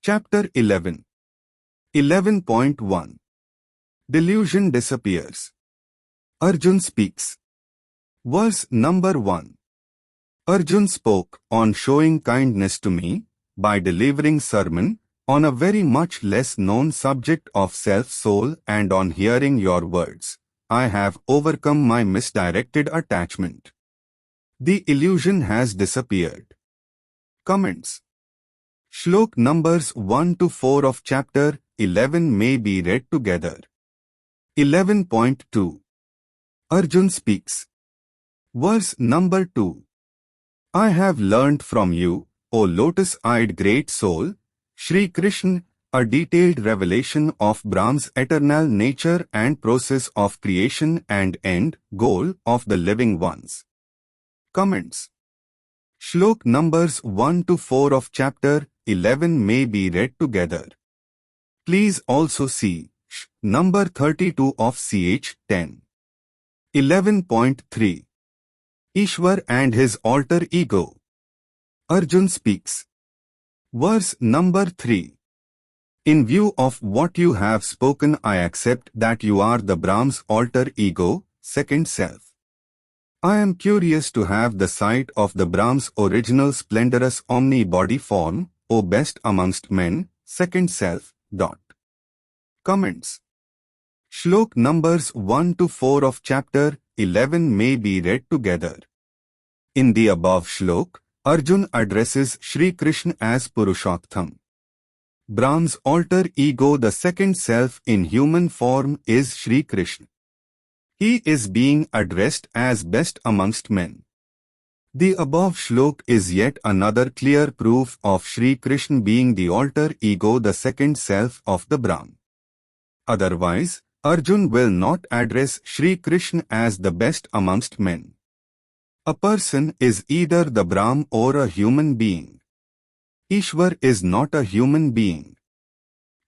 Chapter 11. 11.1. Delusion disappears. Arjun speaks. Verse number 1. Arjun spoke on showing kindness to me by delivering sermon on a very much less known subject of self-soul, and on hearing your words, I have overcome my misdirected attachment. The illusion has disappeared. Comments. Shlok numbers 1 to 4 of chapter 11 may be read together. 11.2. Arjun speaks. Verse number 2. I have learnt from you, O lotus-eyed great soul, Shri Krishna, a detailed revelation of Brahma's eternal nature and process of creation and end goal of the living ones. Comments. Shlok numbers 1 to 4 of chapter 11 may be read together. Please also see number 32 of ch 10. 11.3. Ishwar and his alter ego. Arjun speaks. Verse number 3. In view of what you have spoken, I accept that you are the Brahma's alter ego, second self. I am curious to have the sight of the Brahma's original splendorous omni-body form, O best amongst men, second self. Comments. Shlok numbers 1 to 4 of chapter 11 may be read together. In the above shlok, Arjun addresses Shri Krishna as Purushottam. Brahma's alter ego, the second self in human form, is Shri Krishna. He is being addressed as best amongst men. The above shlok is yet another clear proof of Shri Krishna being the alter ego, the second self of the Brahma. Otherwise, Arjun will not address Shri Krishna as the best amongst men. A person is either the Brahma or a human being. Ishwar is not a human being.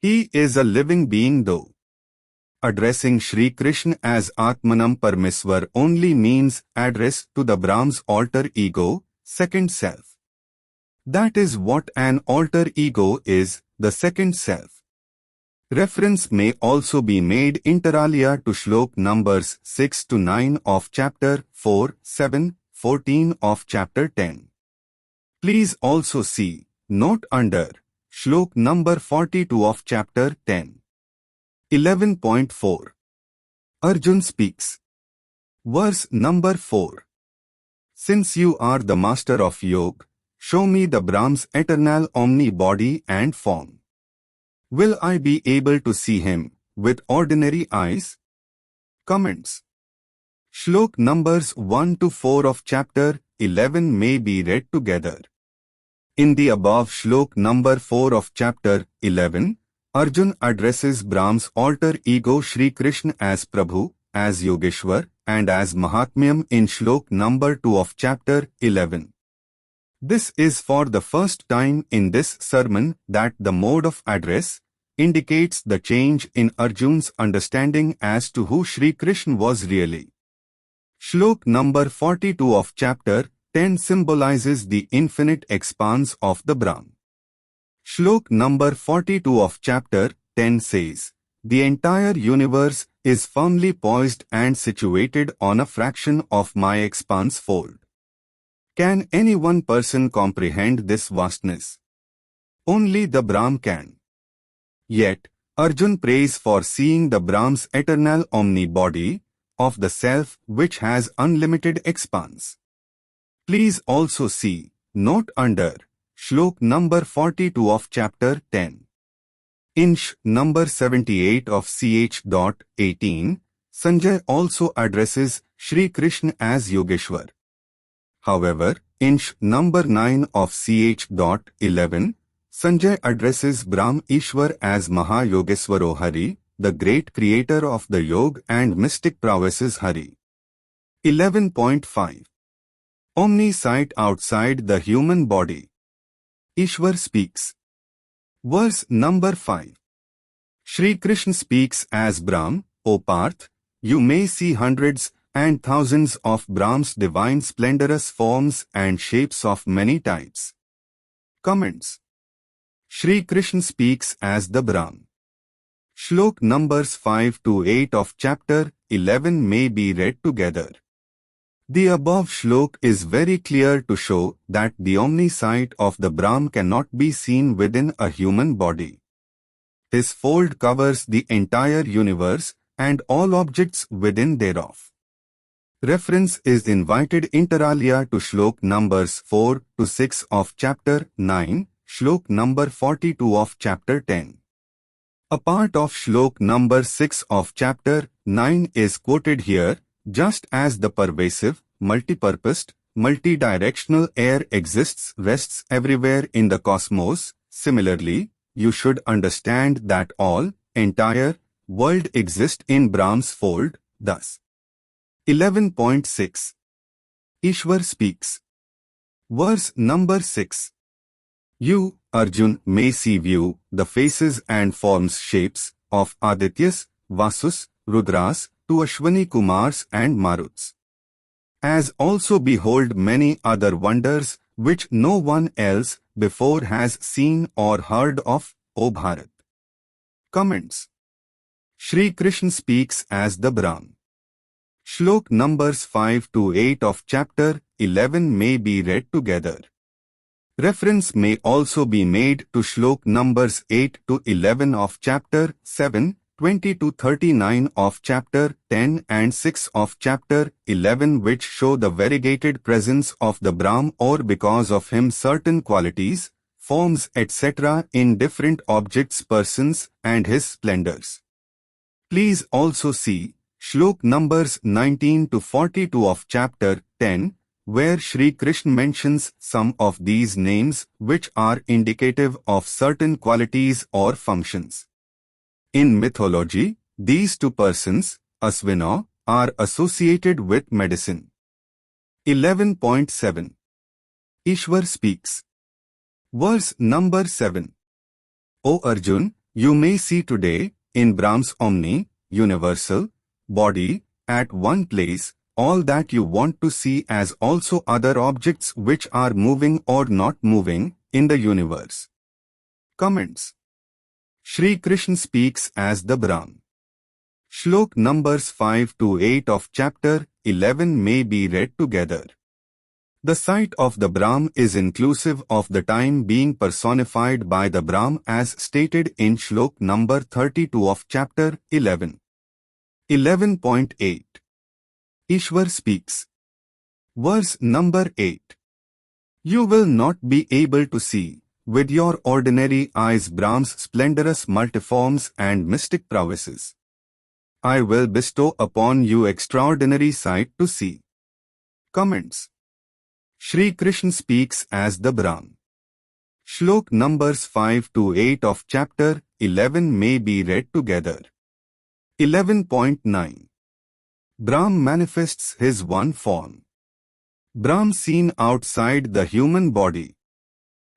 He is a living being though. Addressing Shri Krishna as Atmanam Parmeswar only means address to the Brahma's alter ego, second self. That is what an alter ego is, the second self. Reference may also be made inter alia to shlok numbers 6 to 9 of chapter 4, 7, 14 of chapter 10. Please also see note under shlok number 42 of chapter 10. 11.4. Arjun speaks. Verse number 4. Since you are the master of yoga, show me the Brahma's eternal omni-body and form. Will I be able to see him with ordinary eyes? Comments. Shlok numbers 1 to 4 of chapter 11 may be read together. In the above shlok number 4 of chapter 11, Arjun addresses Brahma's alter ego Shri Krishna as Prabhu, as Yogeshwar, and as Mahatmyam in shlok number 2 of chapter 11. This is for the first time in this sermon that the mode of address indicates the change in Arjun's understanding as to who Shri Krishna was really. Shlok number 42 of chapter 10 symbolizes the infinite expanse of the Brahma. Shlok number 42 of chapter 10 says, the entire universe is firmly poised and situated on a fraction of my expanse fold. Can any one person comprehend this vastness? Only the Brahma can. Yet, Arjun prays for seeing the Brahma's eternal omni-body of the self which has unlimited expanse. Please also see note under shlok number 42 of chapter 10. In number 78 of ch.18, Sanjay also addresses Shri Krishna as Yogeshwar. However, in number 9 of ch.11, Sanjay addresses Brahma Ishwar as Maha-Yogeswaro Hari, the great creator of the yoga and mystic prowesses Hari. 11.5. Omni-sight outside the human body. Ishwar speaks. Verse number 5. Shri Krishna speaks as Brahma, O Parth, you may see hundreds and thousands of Brahma's divine splendorous forms and shapes of many types. Comments. Shri Krishna speaks as the Brahm. Shlok numbers 5 to 8 of chapter 11 may be read together. The above shlok is very clear to show that the omni-sight of the Brahm cannot be seen within a human body. His fold covers the entire universe and all objects within thereof. Reference is invited inter alia to shlok numbers 4 to 6 of chapter 9, shlok number 42 of chapter 10. A part of shlok number 6 of chapter 9 is quoted here, just as the pervasive, multi-purposed, multi-directional air rests everywhere in the cosmos. Similarly, you should understand that entire world exists in Brahm's fold, thus. 11.6 Ishwar speaks. Verse number 6. You, Arjun, may see the faces and forms shapes of Adityas, Vasus, Rudras, to Ashwani Kumars and Maruts. As also behold many other wonders which no one else before has seen or heard of, O Bharat. Comments. Shri Krishna speaks as the Brahm. Shlok numbers 5 to 8 of chapter 11 may be read together. Reference may also be made to shlok numbers 8 to 11 of chapter 7, 20 to 39 of chapter 10 and 6 of chapter 11, which show the variegated presence of the Brahm, or because of him certain qualities, forms etc. in different objects, persons and his splendors. Please also see shlok numbers 19 to 42 of chapter 10, where Shri Krishna mentions some of these names which are indicative of certain qualities or functions. In mythology, these two persons, Asvina, are associated with medicine. 11.7 Ishwar speaks. Verse number 7. O Arjun, you may see today, in Brahm's universal, body, at one place, all that you want to see, as also other objects which are moving or not moving in the universe. Comments. Shri Krishna speaks as the Brahm. Shlok numbers 5 to 8 of chapter 11 may be read together. The sight of the Brahm is inclusive of the time being personified by the Brahm as stated in shlok number 32 of chapter 11. 11.8 Ishwar speaks. Verse number 8. You will not be able to see, with your ordinary eyes, Brahm's splendorous multiforms and mystic prowesses. I will bestow upon you extraordinary sight to see. Comments. Shri Krishna speaks as the Brahm. Shlok numbers 5 to 8 of chapter 11 may be read together. 11.9 Brahm manifests his one form. Brahm seen outside the human body.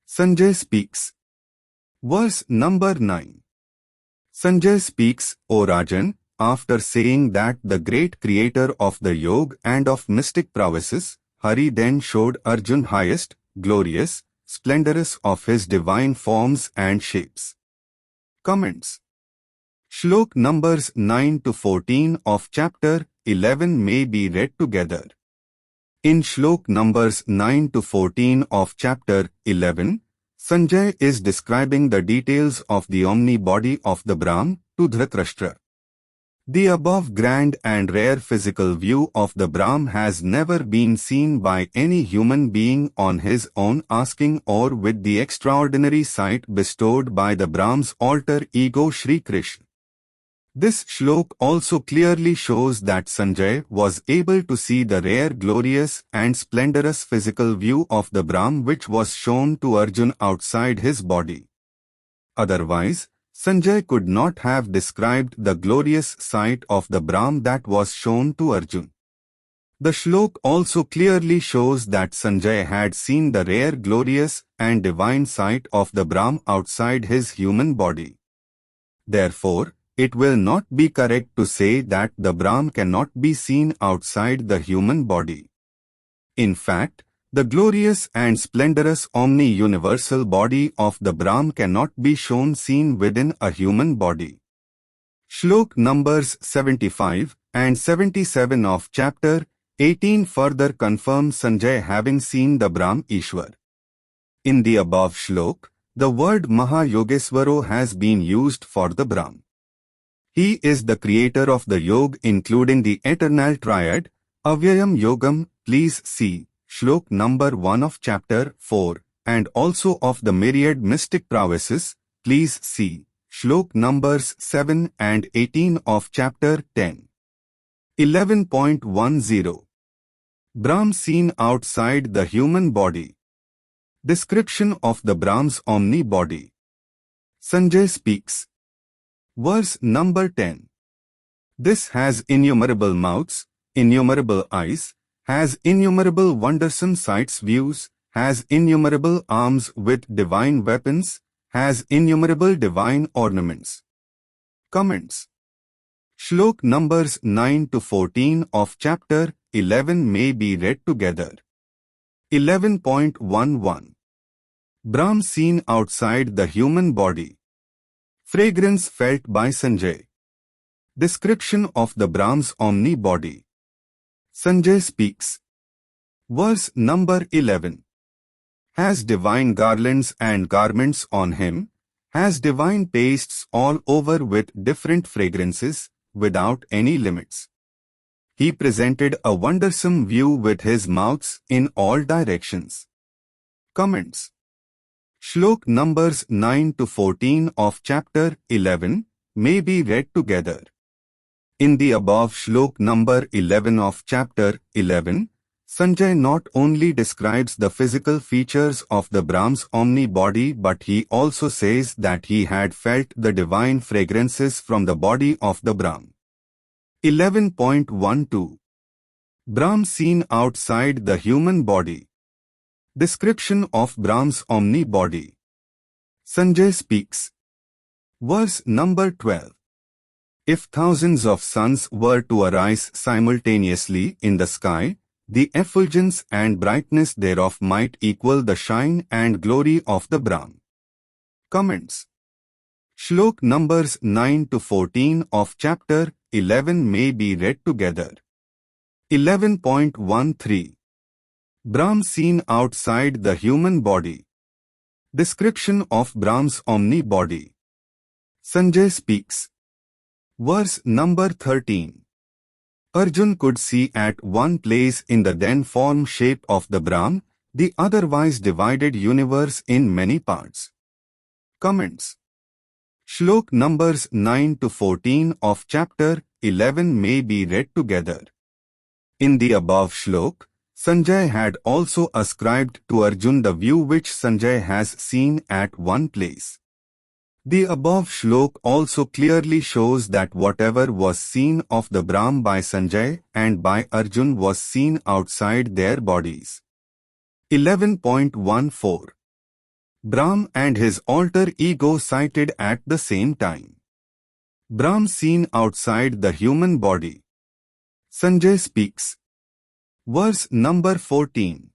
Sanjay speaks. Verse number 9. Sanjay speaks, O Rajan, after saying that the great creator of the yoga and of mystic prowesses, Hari then showed Arjun highest, glorious, splendorous of his divine forms and shapes. Comments. Shlok numbers 9 to 14 of chapter 11 may be read together. In shlok numbers 9 to 14 of chapter 11, Sanjay is describing the details of the omni-body of the Brahm to Dhritarashtra. The above grand and rare physical view of the Brahm has never been seen by any human being on his own asking or with the extraordinary sight bestowed by the Brahm's alter ego Shri Krishna. This shlok also clearly shows that Sanjay was able to see the rare, glorious and splendorous physical view of the Brahm which was shown to Arjun outside his body. Otherwise, Sanjay could not have described the glorious sight of the Brahm that was shown to Arjun. The shlok also clearly shows that Sanjay had seen the rare, glorious and divine sight of the Brahm outside his human body. Therefore, it will not be correct to say that the Brahm cannot be seen outside the human body. In fact, The glorious and splendorous omni-universal body of the Brahm cannot be shown seen within a human body. Shlok numbers 75 and 77 of chapter 18 further confirm Sanjay having seen the Brahm Ishwar. In the above shlok, the word Mahayogeswaro has been used for the Brahm. He is the creator of the Yog, including the eternal triad, Avyayam Yogam. Please see Shlok number 1 of chapter 4, and also of the myriad mystic prowesses. Please see Shlok numbers 7 and 18 of chapter 10. 11.10. Brahm seen outside the human body. Description of the Brahm's omni-body. Sanjay speaks. Verse number 10. This has innumerable mouths, innumerable eyes, has innumerable wondersome sights views, has innumerable arms with divine weapons, has innumerable divine ornaments. Comments. Shlok numbers 9 to 14 of chapter 11 may be read together. 11.11. Brahm seen outside the human body. Fragrance felt by Sanjay. Description of the Brahm's omni-body. Sanjay speaks. Verse number 11. Has divine garlands and garments on him, has divine pastes all over with different fragrances, without any limits. He presented a wondersome view with his mouths in all directions. Comments. Shlok numbers 9 to 14 of chapter 11 may be read together. In the above Shlok number 11 of chapter 11, Sanjay not only describes the physical features of the Brahm's omni-body, but he also says that he had felt the divine fragrances from the body of the Brahm. 11.12. Brahm seen outside the human body. Description of Brahm's omni-body. Sanjay speaks. Verse number 12. If thousands of suns were to arise simultaneously in the sky, the effulgence and brightness thereof might equal the shine and glory of the Brahm. Comments. Shlok numbers 9 to 14 of chapter 11 may be read together. 11.13. Brahm seen outside the human body. Description of Brahm's omni-body. Sanjay speaks. Verse number 13. Arjun could see at one place in the then form shape of the Brahm, the otherwise divided universe in many parts. Comments. Shlok numbers 9 to 14 of chapter 11 may be read together. In the above shlok, Sanjay had also ascribed to Arjun the view which Sanjay has seen at one place. The above shlok also clearly shows that whatever was seen of the Brahm by Sanjay and by Arjun was seen outside their bodies. 11.14. Brahm and his alter ego sighted at the same time. Brahm seen outside the human body. Sanjay speaks. Verse number 14.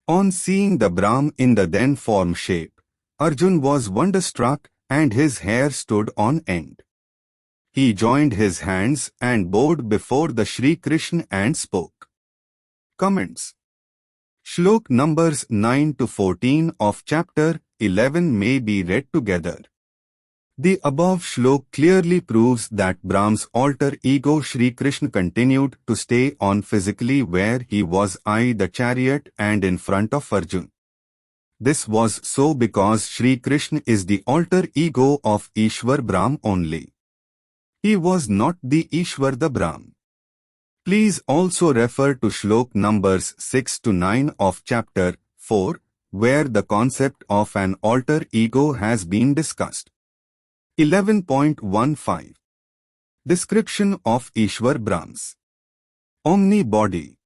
On seeing the Brahm in the then form shape, Arjun was wonderstruck and his hair stood on end. He joined his hands and bowed before the Shri Krishna and spoke. Comments. Shlok numbers 9 to 14 of chapter 11 may be read together. The above shlok clearly proves that Brahm's alter ego Shri Krishna continued to stay on physically where he was the chariot and in front of Arjun. This was so because Shri Krishna is the alter ego of Ishwar Brahm only. He was not the Ishwar the Brahm. Please also refer to shlok numbers 6 to 9 of chapter 4, where the concept of an alter ego has been discussed. 11.15. Description of Ishwar Brahms. Omni-body.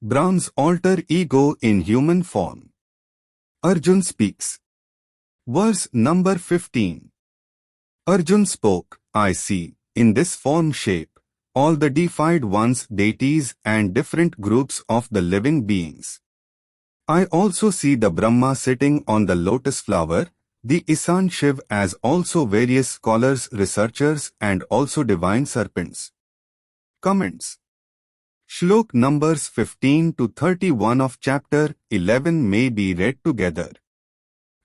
Brahm's alter ego in human form. Arjun speaks. Verse number 15. Arjun spoke, I see, in this form shape, all the deified ones, deities and different groups of the living beings. I also see the Brahma sitting on the lotus flower, the Isan Shiv as also various scholars, researchers and also divine serpents. Comments. Shlok numbers 15 to 31 of chapter 11 may be read together.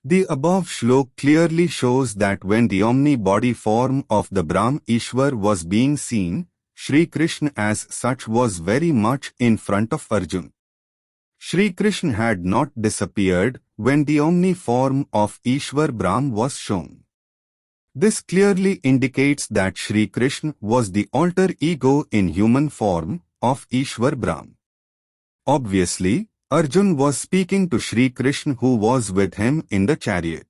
The above shlok clearly shows that when the omni-body form of the Brahm Ishwar was being seen, Shri Krishna as such was very much in front of Arjun. Shri Krishna had not disappeared when the omni form of Ishwar Brahm was shown. This clearly indicates that Shri Krishna was the alter ego in human form of Ishwar Brahm. Obviously, Arjun was speaking to Shri Krishna who was with him in the chariot.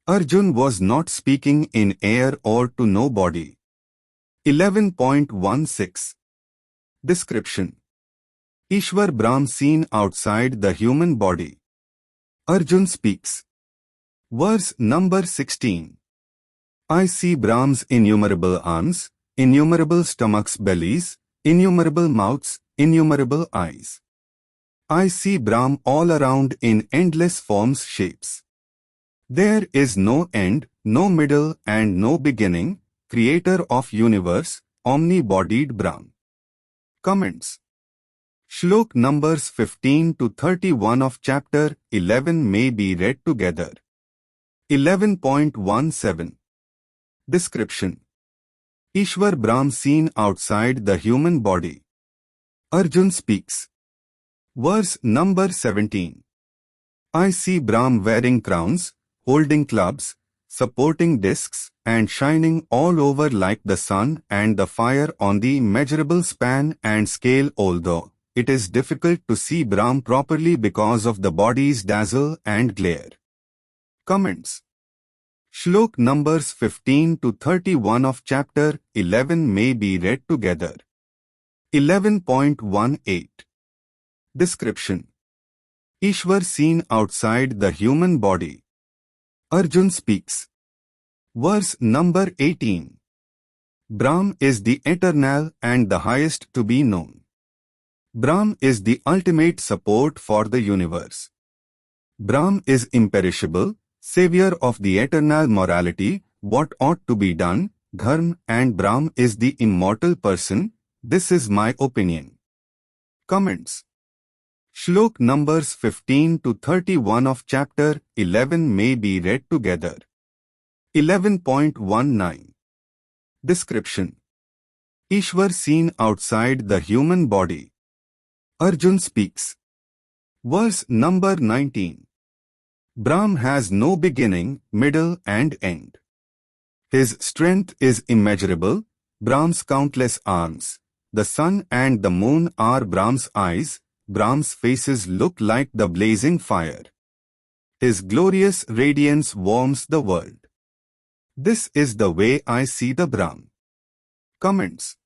Arjun was not speaking in air or to nobody. 11.16 Description. Ishwar Brahm seen outside the human body. Arjun speaks. Verse number 16. I see Brahm's innumerable arms, innumerable stomachs, bellies, innumerable mouths, innumerable eyes. I see Brahm all around in endless forms, shapes. There is no end, no middle and no beginning, creator of universe, omni-bodied Brahm. Comments. Shlok numbers 15 to 31 of chapter 11 may be read together. 11.17 Description. Ishwar Brahm seen outside the human body. Arjun speaks. Verse number 17. I see Brahm wearing crowns, holding clubs, supporting discs, and shining all over like the sun and the fire on the immeasurable span and scale, although it is difficult to see Brahm properly because of the body's dazzle and glare. Comments. Shlok numbers 15 to 31 of chapter 11 may be read together. 11.18 Description. Ishwar seen outside the human body. Arjun speaks. Verse number 18. Brahm is the eternal and the highest to be known. Brahm is the ultimate support for the universe. Brahm is imperishable, savior of the eternal morality, what ought to be done, dharma, and Brahm is the immortal person. This is my opinion. Comments. Shlok numbers 15 to 31 of chapter 11 may be read together. 11.19 Description. Ishwar seen outside the human body. Arjun speaks. Verse number 19. Brahm has no beginning, middle and end. His strength is immeasurable, Brahm's countless arms. The sun and the moon are Brahm's eyes, Brahm's faces look like the blazing fire. His glorious radiance warms the world. This is the way I see the Brahm. Comments.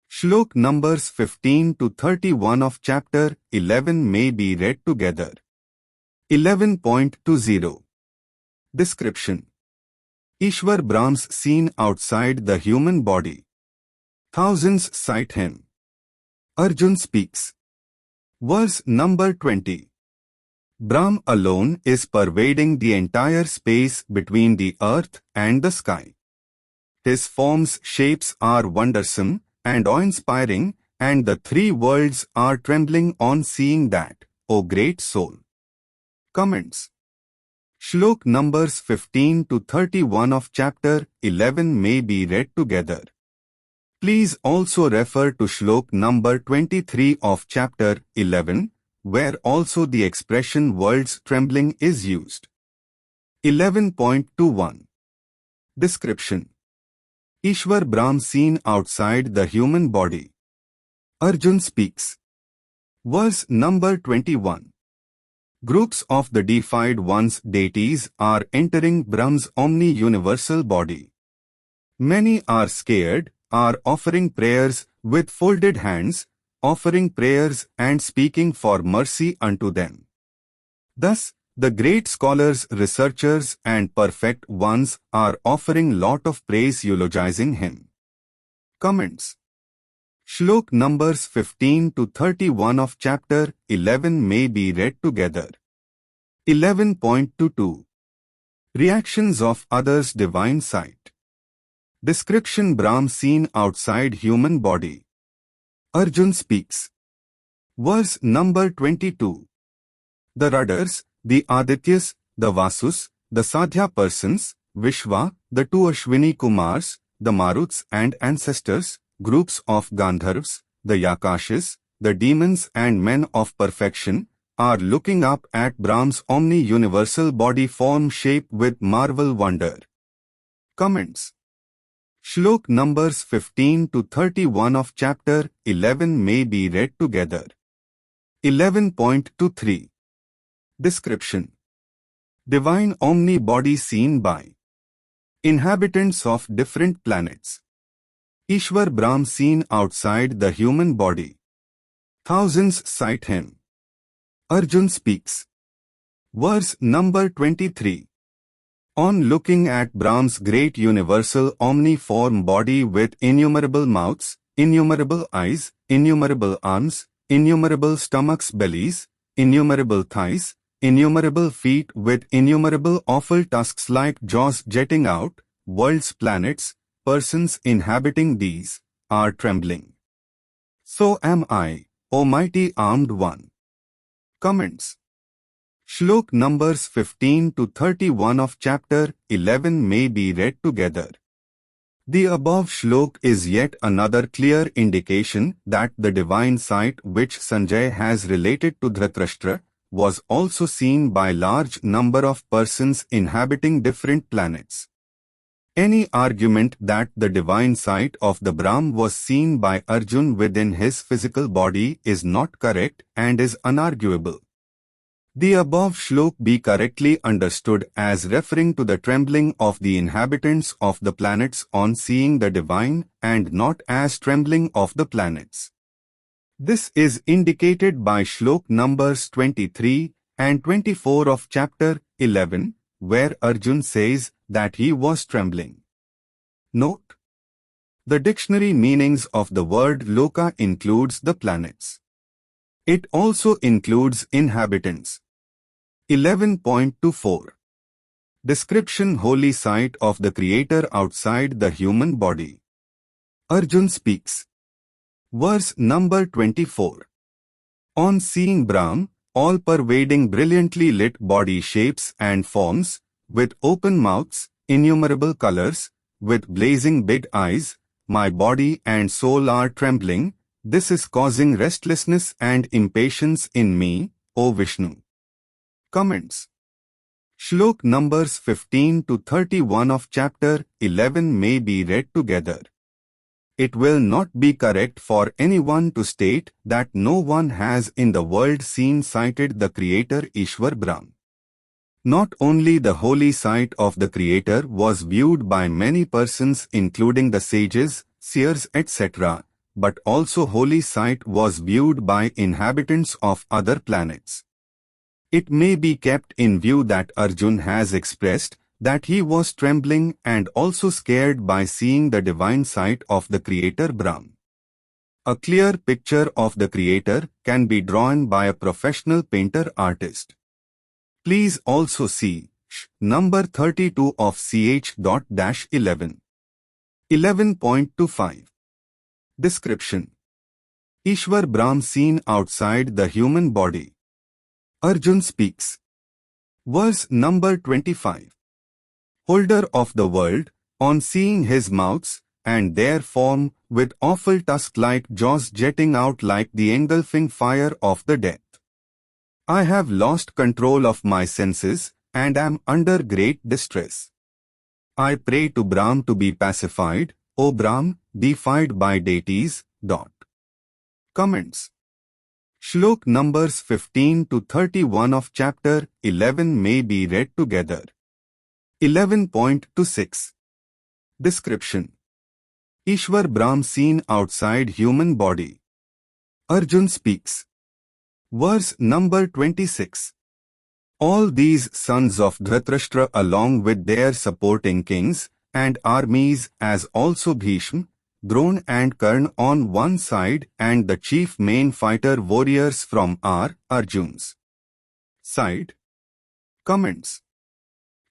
Shlok numbers 15 to 31 of chapter 11 may be read together. 11.20 Description. Ishwar Brahm's seen outside the human body. Thousands sight him. Arjun speaks. Verse number 20. Brahm alone is pervading the entire space between the earth and the sky. His forms, shapes are wondersome and awe-inspiring, and the three worlds are trembling on seeing that, O great soul. Comments. Shlok numbers 15 to 31 of chapter 11 may be read together. Please also refer to Shlok number 23 of chapter 11, where also the expression worlds trembling is used. 11.21 Description. Ishwar Brahm seen outside the human body. Arjun speaks. Verse number 21. Groups of the deified ones, deities, are entering Brahm's omni-universal body. Many are scared, are offering prayers with folded hands, offering prayers and speaking for mercy unto them. Thus, the great scholars, researchers and perfect ones are offering lot of praise eulogizing him. Comments. Shlok numbers 15 to 31 of chapter 11 may be read together. 11.22 Reactions of others' divine sight. Description: Brahm seen outside human body. Arjun speaks. Verse number 22. The Rudders, the Adityas, the Vasus, the Sadhya persons, Vishwa, the two Ashwini Kumars, the Maruts and ancestors, groups of Gandharvas, the Yakashas, the demons and men of perfection, are looking up at Brahm's omni-universal body form shape with marvel wonder. Comments. Shlok numbers 15 to 31 of chapter 11 may be read together. 11.23 Description: Divine omni-body seen by inhabitants of different planets. Ishwar Brahm seen outside the human body. Thousands sight him. Arjun speaks. Verse number 23. On looking at Brahm's great universal omniform body with innumerable mouths, innumerable eyes, innumerable arms, innumerable stomachs, bellies, innumerable thighs, innumerable feet with innumerable awful tusks like jaws jetting out, worlds, planets, persons inhabiting these, are trembling. So am I, O mighty armed one. Comments. Shlok numbers 15 to 31 of chapter 11 may be read together. The above shlok is yet another clear indication that the divine sight which Sanjay has related to Dhritarashtra was also seen by large number of persons inhabiting different planets. Any argument that the divine sight of the Brahm was seen by Arjun within his physical body is not correct and is unarguable. The above shlok be correctly understood as referring to the trembling of the inhabitants of the planets on seeing the divine and not as trembling of the planets. This is indicated by shlok numbers 23 and 24 of chapter 11, where Arjun says that he was trembling. Note: the dictionary meanings of the word loka includes the planets. It also includes inhabitants. 11.24 Description: Holy sight of the Creator outside the human body. Arjun speaks. Verse number 24. On seeing Brahm, all-pervading brilliantly lit body shapes and forms, with open mouths, innumerable colors, with blazing big eyes, my body and soul are trembling. This is causing restlessness and impatience in me, O Vishnu. Comments. Shlok numbers 15 to 31 of chapter 11 may be read together. It will not be correct for anyone to state that no one has in the world seen sighted the Creator Ishwar Brahm. Not only the holy sight of the Creator was viewed by many persons including the sages, seers, etc., but also holy sight was viewed by inhabitants of other planets. It may be kept in view that Arjun has expressed that he was trembling and also scared by seeing the divine sight of the Creator Brahm. A clear picture of the Creator can be drawn by a professional painter-artist. Please also see number 32 of ch.11. 11.25 Description: Ishwar Brahm seen outside the human body. Arjun speaks. Verse number 25. Holder of the world, on seeing his mouths and their form with awful tusk-like jaws jetting out like the engulfing fire of the death, I have lost control of my senses and am under great distress. I pray to Brahm to be pacified, O Brahm, deified by deities. Comments. Shlok numbers 15 to 31 of chapter 11 may be read together. 11.26 Description: Ishwar Brahm seen outside human body. Arjun speaks. Verse number 26. All these sons of Dhritarashtra along with their supporting kings and armies as also Bhishma, Drona and Karna on one side and the chief main fighter warriors from Arjun's side. Comments.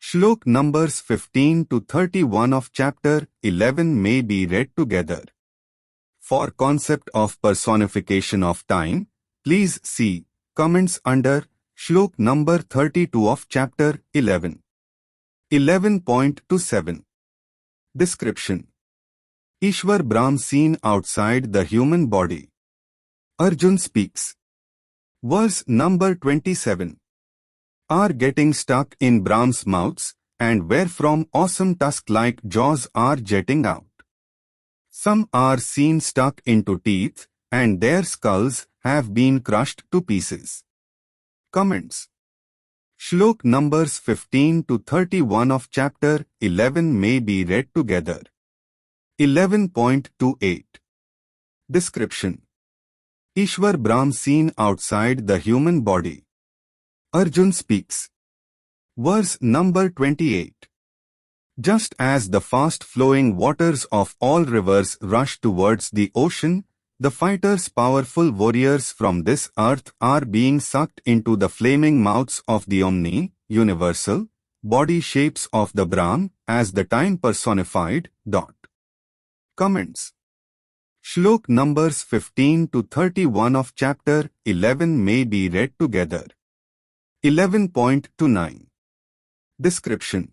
Shlok numbers 15 to 31 of chapter 11 may be read together. For concept of personification of time, please see comments under Shlok number 32 of chapter 11. 11.27. Description. Ishwar Brahm seen outside the human body. Arjun speaks. Verse number 27. Are getting stuck in Brahm's mouths, and wherefrom awesome tusk-like jaws are jetting out. Some are seen stuck into teeth, and their skulls have been crushed to pieces. Comments. Shlok numbers 15 to 31 of chapter 11 may be read together. 11.28. Description. Ishwar Brahm seen outside the human body. Arjun speaks. Verse number 28. Just as the fast-flowing waters of all rivers rush towards the ocean, the fighters, powerful warriors from this earth, are being sucked into the flaming mouths of the universal, body shapes of the Brahm as the time personified. Comments. Shlok numbers 15 to 31 of chapter 11 may be read together. 11.29. Description.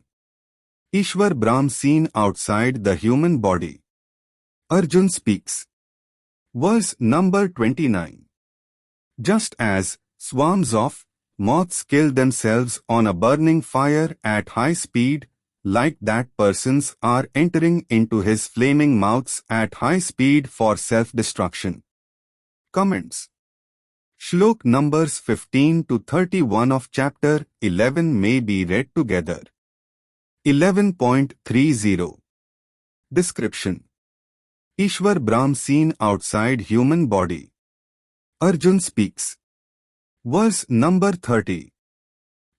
Ishwar Brahm seen outside the human body. Arjun speaks. Verse number 29. Just as swarms of moths kill themselves on a burning fire at high speed, like that persons are entering into his flaming mouths at high speed for self-destruction. Comments. Shlok numbers 15 to 31 of chapter 11 may be read together. 11.30. Description. Ishwar Brahm seen outside human body. Arjun speaks. Verse number 30.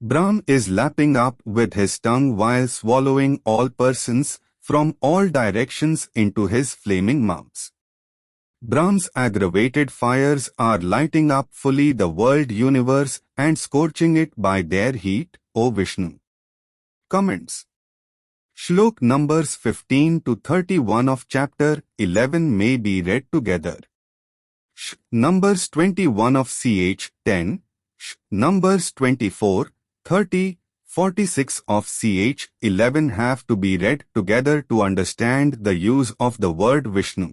Brahm is lapping up with his tongue while swallowing all persons from all directions into his flaming mouths. Brahm's aggravated fires are lighting up fully the world universe and scorching it by their heat, O Vishnu. Comments. Shlok numbers 15 to 31 of chapter 11 may be read together. Numbers 21 of ch. 10, Numbers 24, 30, 46 of ch. 11 have to be read together to understand the use of the word Vishnu.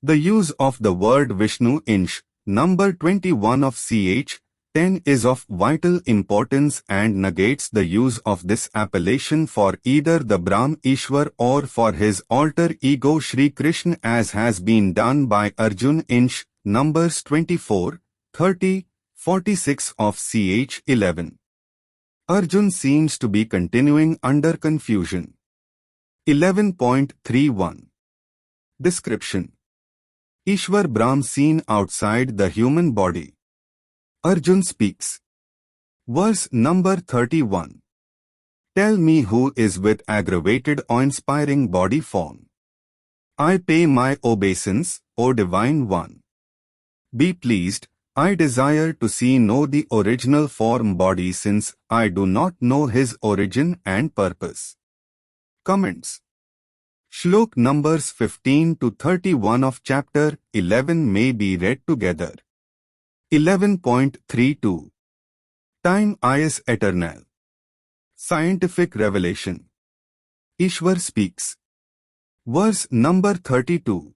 The use of the word Vishnu in number 21 of ch. 10 is of vital importance and negates the use of this appellation for either the Brahm Ishwar or for his alter ego Shri Krishna, as has been done by Arjun in Numbers 24, 30, 46 of ch. 11. Arjun seems to be continuing under confusion. 11.31. Description. Ishwar Brahm seen outside the human body. Arjun speaks. Verse number 31. Tell me who is with aggravated awe-inspiring body form. I pay my obeisance, O Divine One. Be pleased, I desire to know the original form body since I do not know his origin and purpose. Comments. Shlok numbers 15 to 31 of chapter 11 may be read together. 11.32. Time is eternal. Scientific revelation. Ishwar speaks. Verse number 32.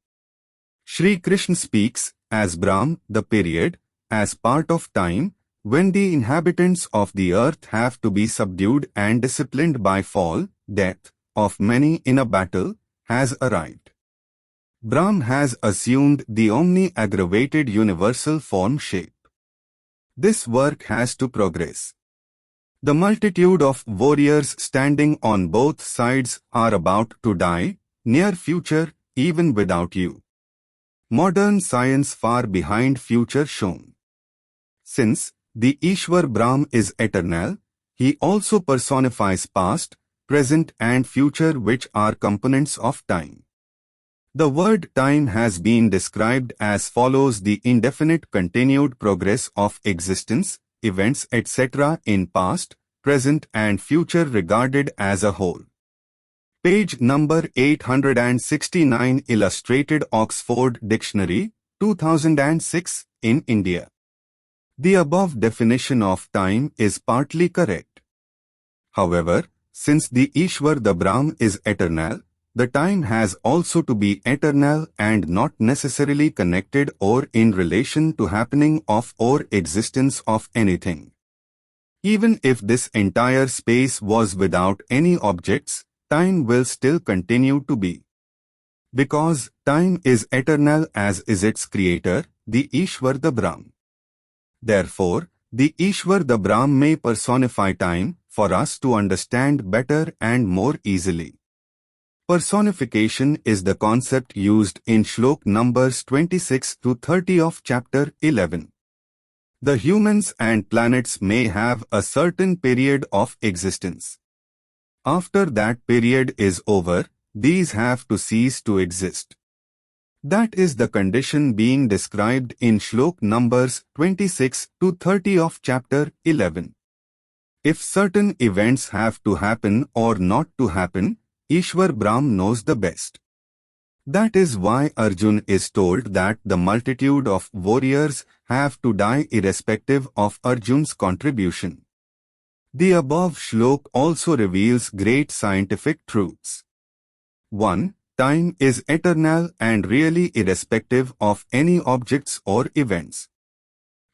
Shri Krishna speaks as Brahm, the period, as part of time, when the inhabitants of the earth have to be subdued and disciplined by fall, death, of many in a battle, has arrived. Brahm has assumed the omni-aggravated universal form shape. This work has to progress. The multitude of warriors standing on both sides are about to die, near future, even without you. Modern science far behind future shown. Since the Ishwar Brahm is eternal, he also personifies past, present and future, which are components of time. The word time has been described as follows: the indefinite continued progress of existence, events etc. in past, present and future regarded as a whole. Page number 869, Illustrated Oxford Dictionary, 2006, in India. The above definition of time is partly correct. However, since the Ishwar the Brahm is eternal, the time has also to be eternal and not necessarily connected or in relation to happening of or existence of anything. Even if this entire space was without any objects, time will still continue to be. Because time is eternal as is its creator, the Ishwar the Brahm. Therefore, the Ishwar the Brahm may personify time for us to understand better and more easily. Personification is the concept used in Shlok numbers 26 to 30 of chapter 11. The humans and planets may have a certain period of existence. After that period is over, these have to cease to exist. That is the condition being described in Shlok numbers 26 to 30 of chapter 11. If certain events have to happen or not to happen, Ishwar Brahm knows the best. That is why Arjun is told that the multitude of warriors have to die irrespective of Arjun's contribution. The above shlok also reveals great scientific truths. 1. Time is eternal and really irrespective of any objects or events.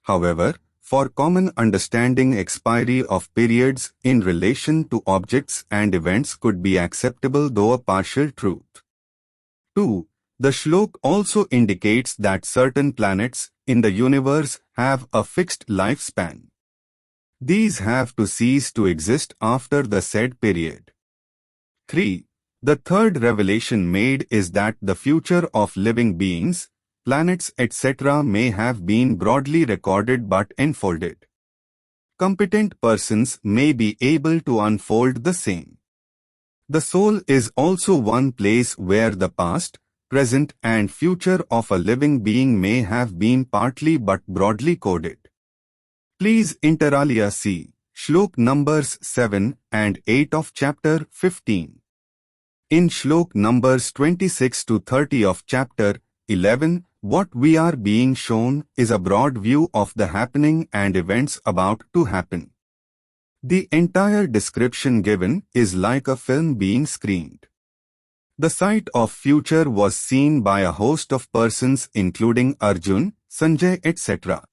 However, for common understanding, expiry of periods in relation to objects and events could be acceptable, though a partial truth. 2. The shlok also indicates that certain planets in the universe have a fixed lifespan. These have to cease to exist after the said period. 3. The third revelation made is that the future of living beings, planets etc. may have been broadly recorded but enfolded. Competent persons may be able to unfold the same. The soul is also one place where the past, present and future of a living being may have been partly but broadly coded. Please inter alia see Shlok numbers 7 and 8 of chapter 15. In Shlok numbers 26 to 30 of chapter 11, what we are being shown is a broad view of the happening and events about to happen. The entire description given is like a film being screened. The sight of future was seen by a host of persons including Arjun, Sanjay etc.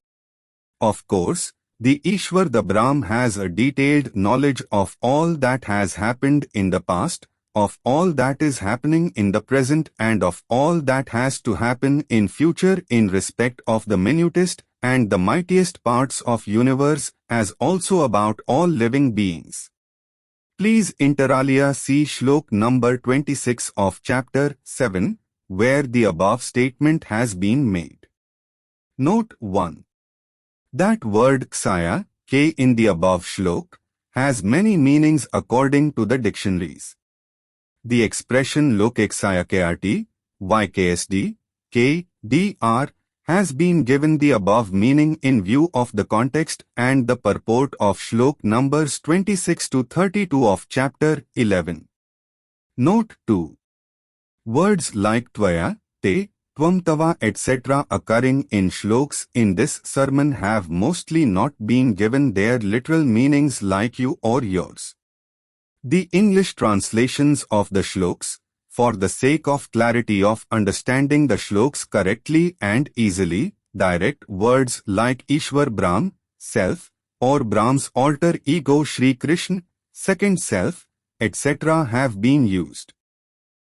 Of course, the Ishwar the Brahm has a detailed knowledge of all that has happened in the past, of all that is happening in the present and of all that has to happen in future in respect of the minutest and the mightiest parts of universe as also about all living beings. Please inter alia see Shlok number 26 of chapter 7, where the above statement has been made. Note 1. That word ksaya, K in the above shlok, has many meanings according to the dictionaries. The expression lok ksaya YKSD, K, Dr, has been given the above meaning in view of the context and the purport of Shlok numbers 26 to 32 of chapter 11. Note 2. Words like tvaya, te, tvam tava etc. occurring in shloks in this sermon have mostly not been given their literal meanings like you or yours. The English translations of the shloks, for the sake of clarity of understanding the shloks correctly and easily, direct words like Ishwar Brahm, self, or Brahm's alter ego Shri Krishna, second self, etc. have been used.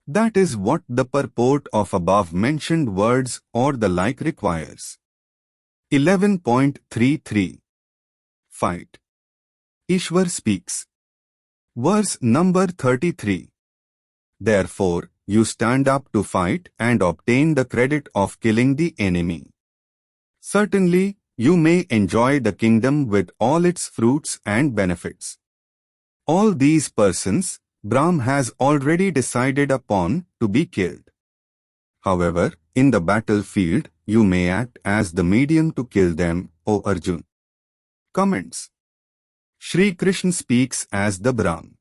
That is what the purport of above mentioned words or the like requires. 11.33 Fight. Ishwar speaks. Verse number 33. Therefore, you stand up to fight and obtain the credit of killing the enemy. Certainly, you may enjoy the kingdom with all its fruits and benefits. All these persons, Brahm has already decided upon to be killed. However, in the battlefield, you may act as the medium to kill them, O Arjun. Comments. Shri Krishna speaks as the Brahm.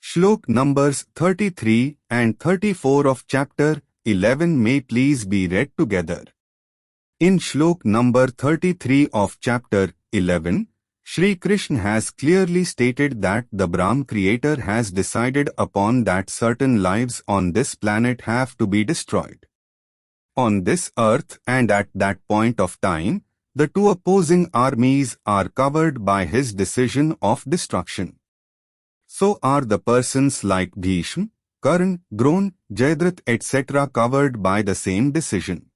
Shlok numbers 33 and 34 of chapter 11 may please be read together. In Shlok number 33 of chapter 11, Shri Krishna has clearly stated that the Brahm creator has decided upon that certain lives on this planet have to be destroyed. On this earth and at that point of time, the two opposing armies are covered by his decision of destruction. So are the persons like Bhishma, Karna, Drona, Jayadratha etc. covered by the same decision.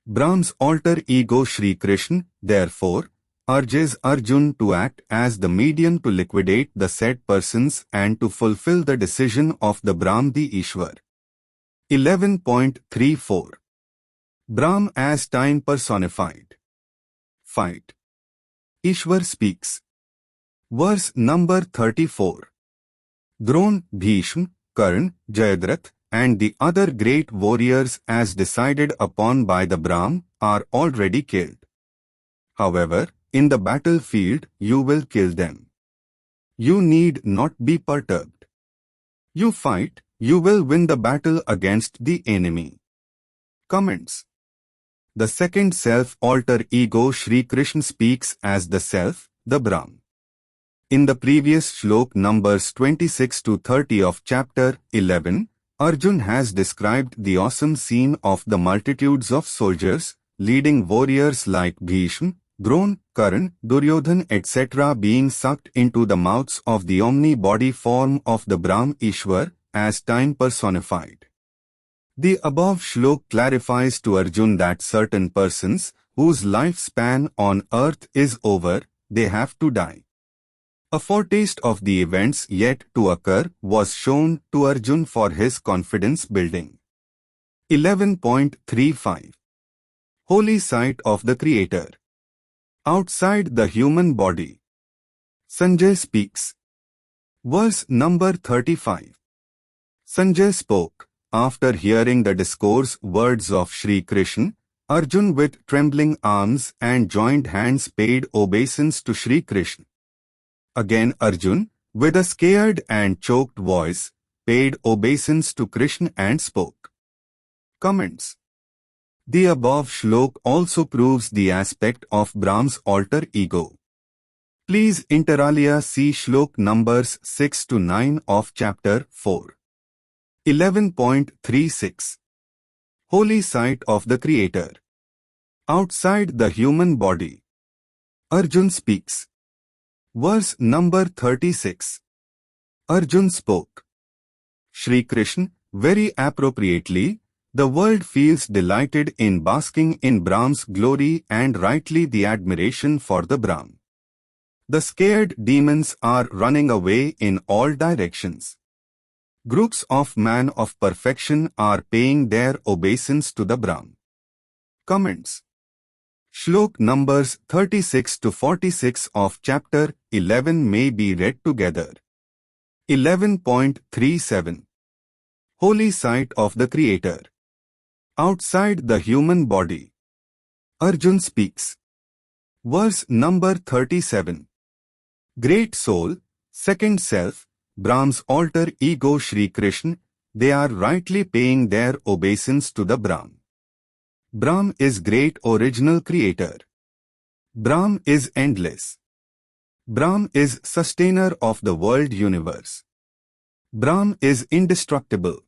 Brahm's alter ego Shri Krishna, therefore, urges Arjun to act as the medium to liquidate the said persons and to fulfill the decision of the Brahm the Ishwar. 11.34 Brahm as time personified. Fight. Ishwar speaks. Verse number 34. Drona, Bhishma, Karna, Jayadratha, and the other great warriors as decided upon by the Brahm are already killed. However, in the battlefield you will kill them. You need not be perturbed. You fight, you will win the battle against the enemy. Comments. The second self alter ego Shri Krishna speaks as the self, the Brahm. In the previous shlok numbers 26 to 30 of chapter 11, Arjun has described the awesome scene of the multitudes of soldiers, leading warriors like Bhishma, Drona, Karna, Duryodhana etc. being sucked into the mouths of the omni-body form of the Brahm Ishwar as time personified. The above shlok clarifies to Arjun that certain persons, whose lifespan on earth is over, they have to die. A foretaste of the events yet to occur was shown to Arjun for his confidence building. 11.35 Holy sight of the Creator. Outside the human body. Sanjay speaks. Verse number 35. Sanjay spoke. After hearing the discourse words of Shri Krishna, Arjun with trembling arms and joined hands paid obeisance to Shri Krishna. Again Arjun, with a scared and choked voice, paid obeisance to Krishna and spoke. Comments. The above shlok also proves the aspect of Brahm's alter ego. Please inter alia see shlok numbers 6 to 9 of chapter 4. 11.36 Holy sight of the Creator. Outside the human body. Arjun speaks. Verse number 36. Arjun spoke. Shri Krishna, very appropriately, the world feels delighted in basking in Brahm's glory and rightly the admiration for the Brahm. The scared demons are running away in all directions. Groups of men of perfection are paying their obeisance to the Brahm. Comments. Shlok numbers 36 to 46 of chapter 11 may be read together. 11.37 Holy sight of the Creator. Outside the human body. Arjun speaks. Verse number 37. Great soul, second self, Brahm's alter ego Shri Krishna, they are rightly paying their obeisance to the Brahm. Brahm is great original creator. Brahm is endless. Brahm is sustainer of the world universe. Brahm is indestructible.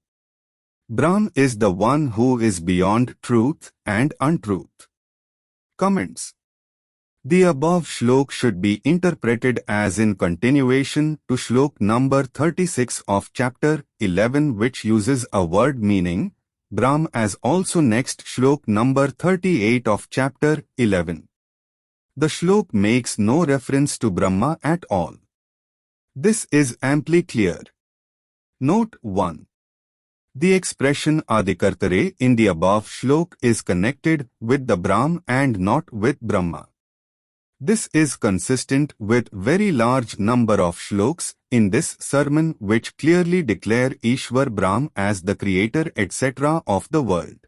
Brahm is the one who is beyond truth and untruth. Comments. The above shlok should be interpreted as in continuation to shlok number 36 of chapter 11 which uses a word meaning Brahm as also next shlok number 38 of chapter 11. The shlok makes no reference to Brahma at all. This is amply clear. Note 1. The expression Adikartare in the above shlok is connected with the Brahm and not with Brahma. This is consistent with very large number of shlokas in this sermon which clearly declare Ishwar Brahm as the creator etc. of the world.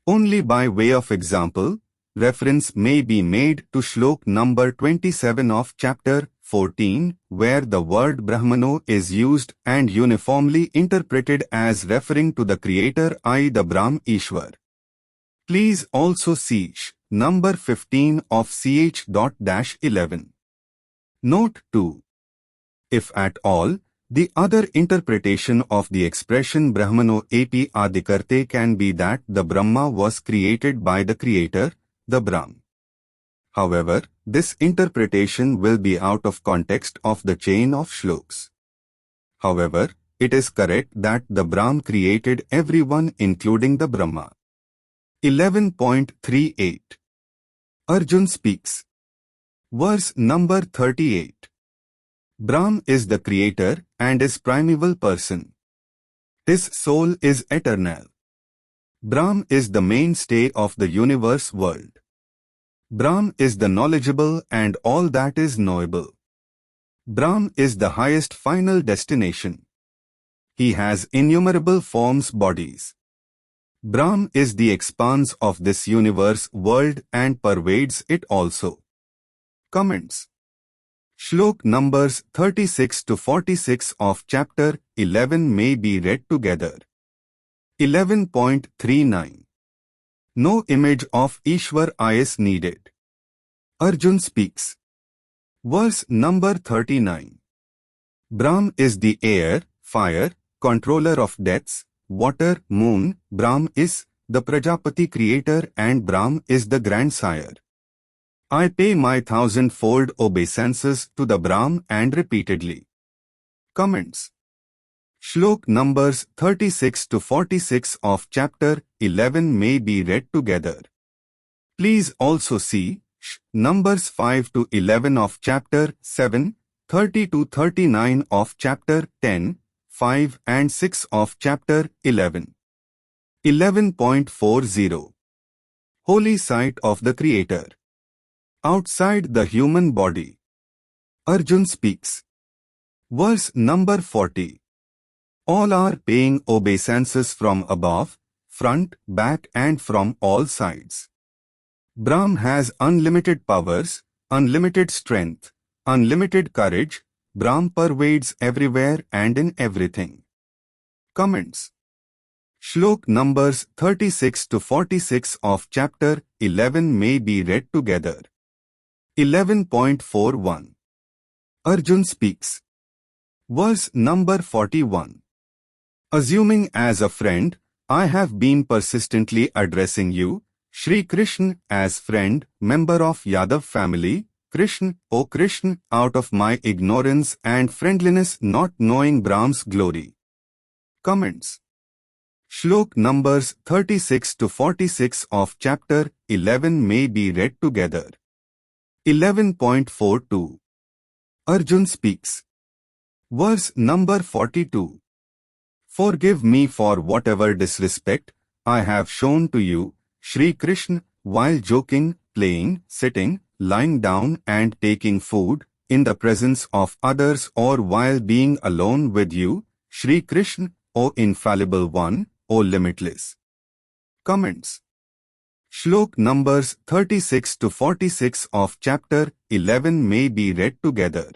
Only by way of example, reference may be made to shlok number 27 of chapter 14, where the word Brahmano is used and uniformly interpreted as referring to the creator i.e. the Brahm Ishwar. Please also see number 15 of ch.11. Note 2. If at all, the other interpretation of the expression Brahmano ap adikarte can be that the Brahma was created by the creator, the Brahm. However, this interpretation will be out of context of the chain of shloks. However, it is correct that the Brahm created everyone including the Brahma. 11.38. Arjun speaks. Verse number 38. Brahm is the creator and is primeval person. His soul is eternal. Brahm is the mainstay of the universe world. Brahm is the knowledgeable and all that is knowable. Brahm is the highest final destination. He has innumerable forms bodies. Brahm is the expanse of this universe world and pervades it also. Comments. Shlok numbers 36 to 46 of chapter 11 may be read together. 11.39. No image of Ishwar is needed. Arjun speaks. Verse number 39. Brahm is the air, fire, controller of deaths, water, moon. Brahm is the Prajapati creator and Brahm is the grandsire. I pay my thousand-fold obeisances to the Brahm and repeatedly. Comments. Shlok numbers 36 to 46 of chapter 11 may be read together. Please also see numbers 5 to 11 of chapter 7, 30 to 39 of chapter 10, 5 and 6 of chapter 11. 11.40. Holy sight of the Creator. Outside the human body. Arjun speaks. Verse number 40. All are paying obeisances from above, front, back and from all sides. Brahm has unlimited powers, unlimited strength, unlimited courage. Brahm pervades everywhere and in everything. Comments. Shlok numbers 36 to 46 of chapter 11 may be read together. 11.41. Arjun speaks. Verse number 41. Assuming as a friend, I have been persistently addressing you, Shri Krishna, as friend, member of Yadav family. Krishna, O Krishna, out of my ignorance and friendliness not knowing Brahm's glory. Comments. Shlok numbers 36 to 46 of chapter 11 may be read together. 11.42. Arjun speaks. Verse number 42. Forgive me for whatever disrespect I have shown to you, Shri Krishna, while joking, playing, sitting, lying down and taking food, in the presence of others or while being alone with you, Shri Krishna, O infallible one, O limitless. Comments. Shlok numbers 36 to 46 of chapter 11 may be read together.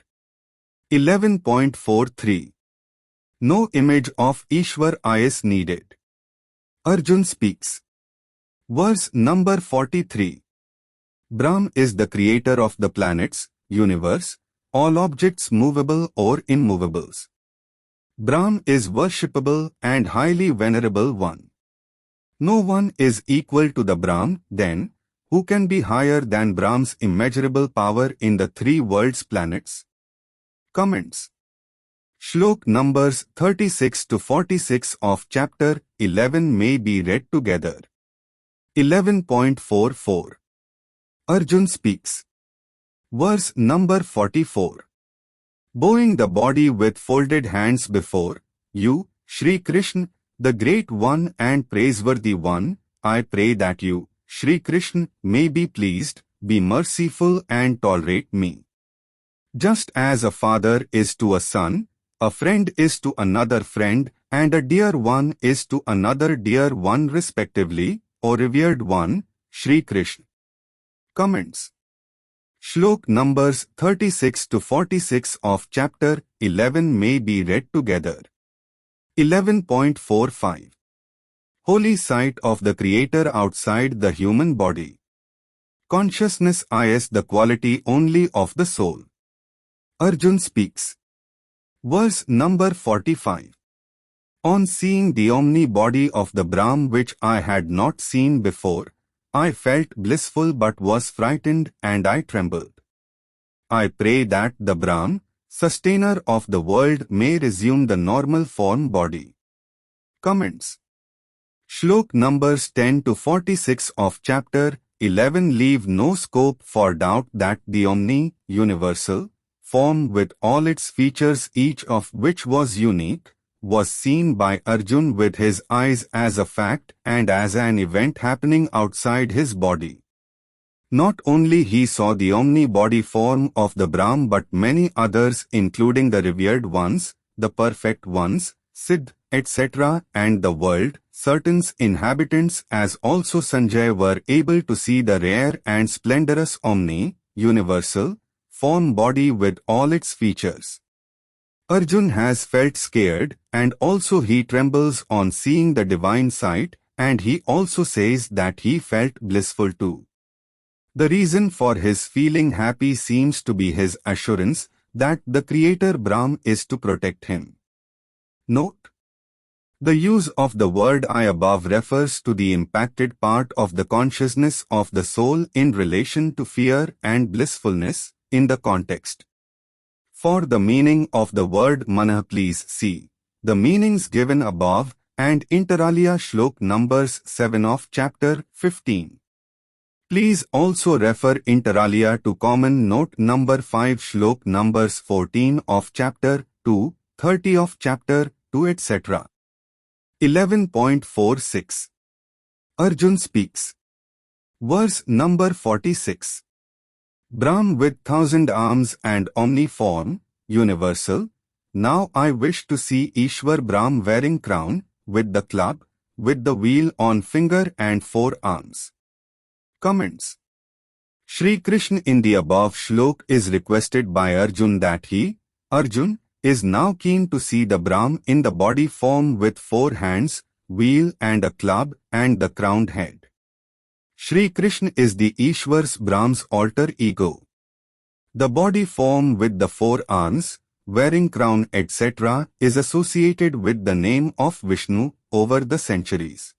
11.43. No image of Ishwar is needed. Arjun speaks. Verse number 43. Brahm is the creator of the planets, universe, all objects movable or immovables. Brahm is worshipable and highly venerable one. No one is equal to the Brahm, then, who can be higher than Brahm's immeasurable power in the three worlds planets? Comments. Shlok numbers 36 to 46 of chapter 11 may be read together. 11.44. Arjun speaks. Verse number 44. Bowing the body with folded hands before you, Shri Krishna, the Great One and Praiseworthy One, I pray that you, Shri Krishna, may be pleased, be merciful and tolerate me. Just as a father is to a son, a friend is to another friend, and a dear one is to another dear one respectively, O revered one, Shri Krishna. Comments. Shlok numbers 36 to 46 of chapter 11 may be read together. 11.45 Holy sight of the Creator outside the human body. Consciousness is the quality only of the soul. Arjun speaks. Verse number 45. On seeing the omni-body of the Brahm which I had not seen before, I felt blissful but was frightened and I trembled. I pray that the Brahm, sustainer of the world, may resume the normal form body. Comments. Shlok numbers 10 to 46 of chapter 11 leave no scope for doubt that the omni-universal form with all its features, each of which was unique, was seen by Arjun with his eyes as a fact and as an event happening outside his body. Not only he saw the omni-body form of the Brahm but many others including the revered ones, the perfect ones, Siddh, etc. and the world, certain inhabitants as also Sanjay were able to see the rare and splendorous omni-universal form body with all its features. Arjun has felt scared and also he trembles on seeing the divine sight, and he also says that he felt blissful too. The reason for his feeling happy seems to be his assurance that the Creator Brahm is to protect him. Note: the use of the word I above refers to the impacted part of the consciousness of the soul in relation to fear and blissfulness in the context. For the meaning of the word mana, please see the meanings given above and inter alia shlok numbers 7 of chapter 15. Please also refer inter alia to common note number 5 shlok numbers 14 of chapter 2, 30 of chapter 2, etc. 11.46 Arjun speaks. Verse number 46. Brahm with 1,000 arms and omni-form, universal. Now I wish to see Ishwar Brahm wearing crown, with the club, with the wheel on finger and 4 arms. Comments. Shri Krishna in the above shlok is requested by Arjun that he, Arjun, is now keen to see the Brahm in the body form with 4 hands, wheel and a club and the crowned head. Shri Krishna is the Ishwar's Brahm's alter ego. The body form with the 4 arms, wearing crown etc. is associated with the name of Vishnu over the centuries.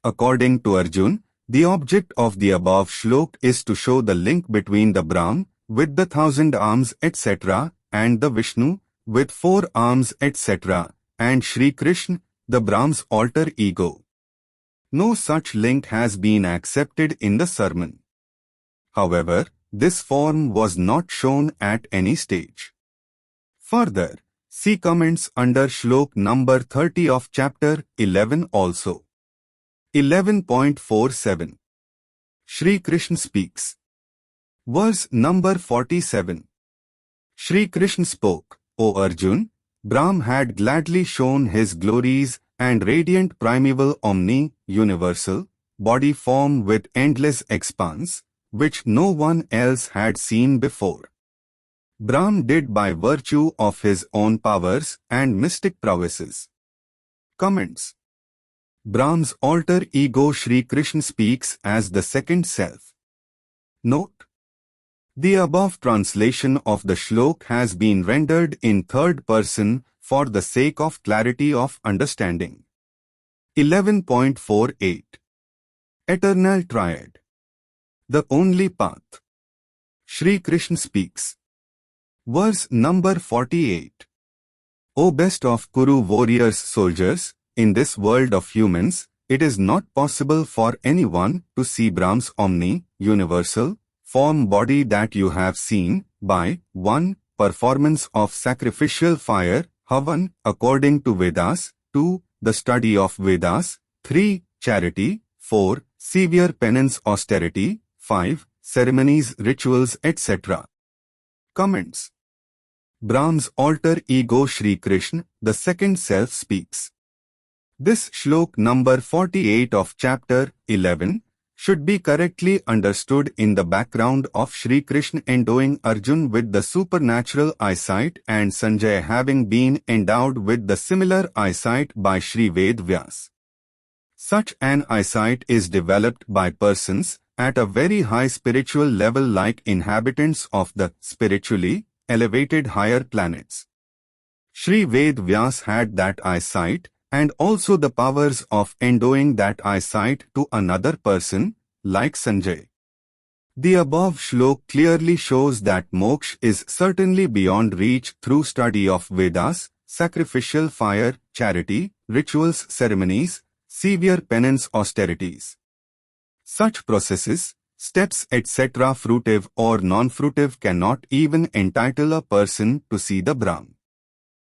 According to Arjun, the object of the above shlok is to show the link between the Brahm with the 1,000 arms etc. and the Vishnu with 4 arms etc. and Shri Krishna, the Brahm's alter ego. No such link has been accepted in the sermon. However, this form was not shown at any stage. Further, see comments under shlok number 30 of chapter 11 also. 11.47 Shri Krishna speaks. Verse number 47. Shri Krishna spoke, O Arjun, Brahm had gladly shown his glories and radiant primeval omni-universal body form with endless expanse, which no one else had seen before. Brahm did by virtue of his own powers and mystic prowesses. Comments. Brahm's alter ego Shri Krishna speaks as the second self. Note: the above translation of the shlok has been rendered in third person for the sake of clarity of understanding. 11.48 Eternal Triad. The only path. Shri Krishna speaks. Verse number 48. O best of Kuru warriors soldiers, in this world of humans, it is not possible for anyone to see Brahm's omni-universal form body that you have seen by 1. Performance of sacrificial fire, Havan, according to Vedas, 2. The study of Vedas, 3. Charity, 4. Severe penance austerity, 5. ceremonies, rituals, etc. Comments. Brahm's alter ego Shri Krishna, the second self, speaks. This shlok number 48 of chapter 11 should be correctly understood in the background of Shri Krishna endowing Arjun with the supernatural eyesight and Sanjay having been endowed with the similar eyesight by Shri Ved Vyas. Such an eyesight is developed by persons at a very high spiritual level like inhabitants of the spiritually elevated higher planets. Shri Ved Vyas had that eyesight and also the powers of endowing that eyesight to another person, like Sanjay. The above shlok clearly shows that moksha is certainly beyond reach through study of Vedas, sacrificial fire, charity, rituals, ceremonies, severe penance, austerities. Such processes, steps, etc., fruitive or non-fruitive, cannot even entitle a person to see the Brahm.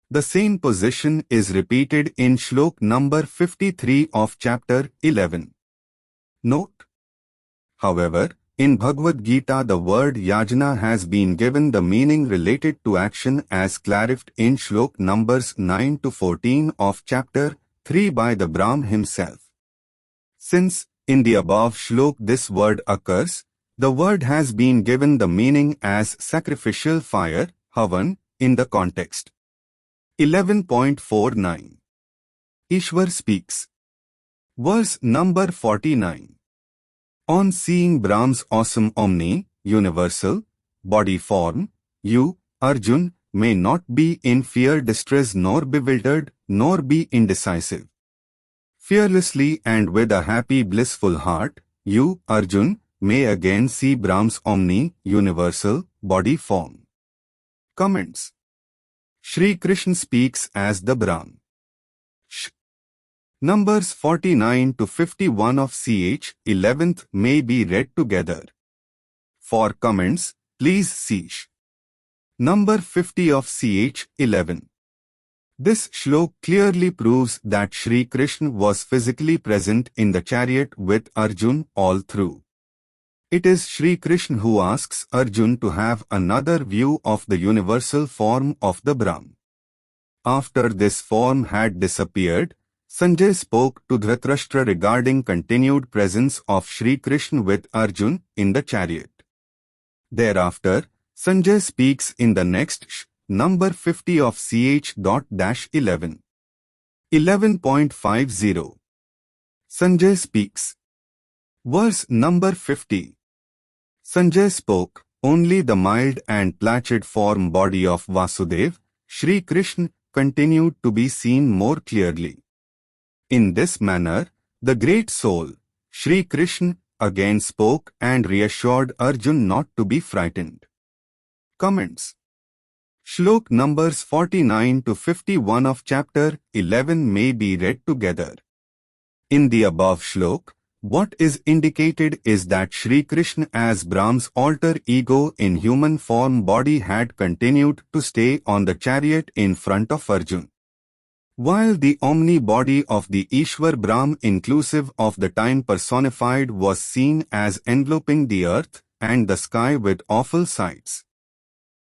The same position is repeated in shlok number 53 of chapter 11. Note. However, in Bhagwat Gita the word yajna has been given the meaning related to action as clarified in shlok numbers 9 to 14 of chapter 3 by the Brahm himself. Since, in the above shlok this word occurs, the word has been given the meaning as sacrificial fire, havan, in the context. 11.49. Ishwar speaks. Verse number 49. On seeing Brahm's awesome omni, universal, body form, you, Arjun, may not be in fear, distress, nor bewildered, nor be indecisive. Fearlessly and with a happy blissful heart, you, Arjun, may again see Brahm's omni, universal, body form. Comments. Shri Krishna speaks as the Brahm. Numbers 49 to 51 of ch. 11th may be read together. For comments, please see number 50 of ch. 11. This shlok clearly proves that Shri Krishna was physically present in the chariot with Arjun all through. It is Shri Krishna who asks Arjun to have another view of the universal form of the Brahm. After this form had disappeared, Sanjay spoke to Dhritarashtra regarding continued presence of Shri Krishna with Arjun in the chariot. Thereafter, Sanjay speaks in the next number 50 of ch. 11. 11.50. Sanjay speaks. Verse number 50. Sanjay spoke, only the mild and placid form body of Vasudev, Shri Krishna, continued to be seen more clearly. In this manner, the great soul, Shri Krishna, again spoke and reassured Arjun not to be frightened. Comments. Shlok numbers 49 to 51 of chapter 11 may be read together. In the above shlok, what is indicated is that Shri Krishna as Brahm's alter ego in human form body had continued to stay on the chariot in front of Arjun. While the omni-body of the Ishwar Brahm inclusive of the time personified was seen as enveloping the earth and the sky with awful sights.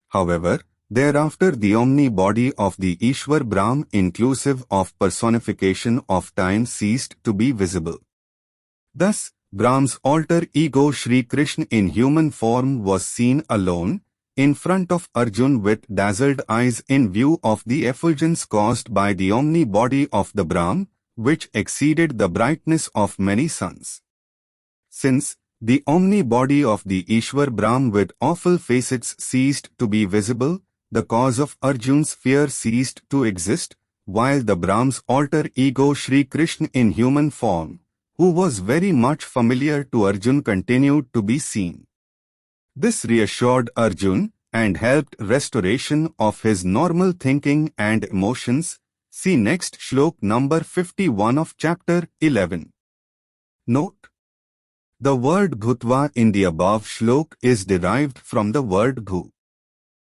However, thereafter the omni-body of the Ishwar Brahm inclusive of personification of time ceased to be visible. Thus, Brahm's alter ego Shri Krishna in human form was seen alone, in front of Arjun with dazzled eyes in view of the effulgence caused by the omni-body of the Brahm, which exceeded the brightness of many suns. Since the omni-body of the Ishwar Brahm with awful facets ceased to be visible, the cause of Arjun's fear ceased to exist, while the Brahm's alter ego Shri Krishna in human form, who was very much familiar to Arjun, continued to be seen. This reassured Arjun and helped restoration of his normal thinking and emotions. See next shlok number 51 of chapter 11. Note. The word bhutva in the above shlok is derived from the word bhu.